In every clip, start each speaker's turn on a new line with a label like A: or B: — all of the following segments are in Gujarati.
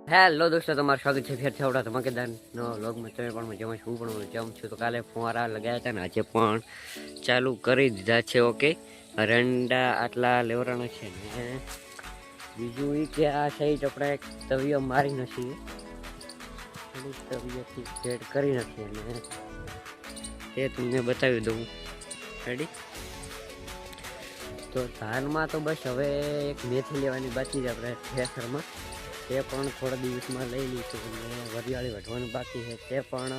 A: હેલો દોસ્તો, તમારું સ્વાગત છે ફેર થવડા ધમાકેદારનો વ્લોગમાં. તમે પણ મજામાં છું, હું પણ મજામાં છું. તો કાલે ફુવારા લગાવ્યા હતા ને આજે પણ ચાલુ કરી દીધા છે. ઓકે, રંડા આટલા લેવરાના છે ને બીજું એ કે આ સાઈડ આપણે તવિયો મારી નથી, તવિયાથી સેટ કરી નથી અને તે તમને બતાવી દઉં. રેડી? તો ધાનમાં તો બસ હવે એક મેથી લેવાની બાકી છે આપણે થેસરમાં. તે પણ થોડા દિવસમાં લઈ લઈશું અને વરિયાળી વઢવાનું બાકી છે તે પણ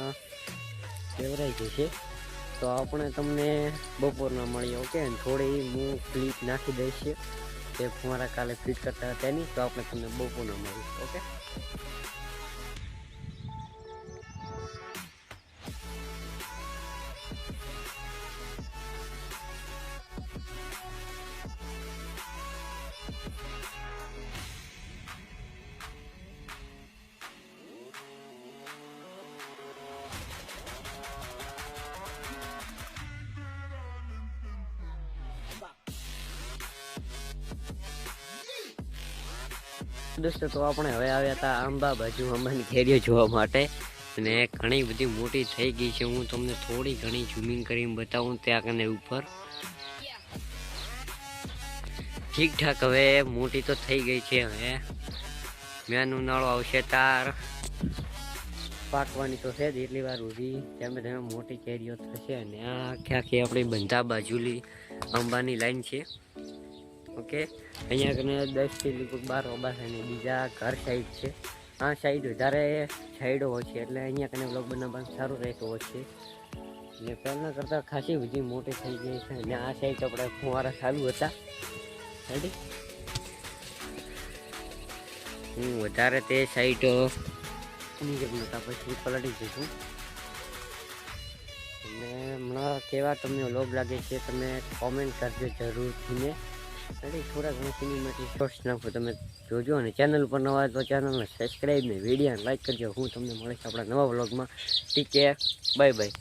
A: લેવરાઈ જશે. તો આપણે તમને બપોરના મળીએ. ઓકે, થોડી હું ક્લિપ નાખી દઈશ તે ફુવારા કાલે ફિટ કરતા હતા તેની. તો આપણે તમને બપોરના મળીશું. ઓકે, દોસ્તો તો આપણે હવે આવ્યા હતા આંબા બાજુ, આંબાની કેરીઓ જોવા માટે અને ઘણી બધી મોટી થઈ ગઈ છે. હું તમને થોડી ઘણી ઝૂમિંગ કરીને બતાવું ત્યાં કને ઉપર. ઠીકઠાક હવે મોટી તો થઈ ગઈ છે. હવે મેન ઉનાળો આવશે તાર પાકવાની તો છે જ એટલી વાર સુધી ધીમે ધીમે મોટી કેરીઓ થશે. અને આ આખી આપણી બંધા બાજુલી આંબાની લાઈન છે. ઓકે, અહીંયા કને 10 થી લગભગ 12 આંબા છે અને બીજા ઘર સાઈડ છે. આ સાઈડ વધારે સાઈડો હોય છે એટલે અહીંયા કને બ્લોગ બનાવવાનું સારું રહેતું હોય છે. અને પહેલાં કરતાં ખાસી બધી મોટી થઈ ગઈ છે. અને આ સાઈડ આપણે ફુવારા ચાલુ હતા. રેડી? હું વધારે તે સાઈડ નતા પછી પલટી જઈશું. અને હમણાં કેવા તમને વ્લોગ લાગે છે તમે કોમેન્ટ કરજો જરૂરથી. ને રેડી? થોડા ઘણા સિનેમેટિક શોર્ટ્સ નાખો તમે જોજો. અને ચેનલ પર નવા તો ચેનલને સબસ્ક્રાઈબ ને વિડીયોને લાઈક કરજો. હું તમને મળીશ આપણા નવા વ્લોગમાં. ઠીક છે, બાય બાય.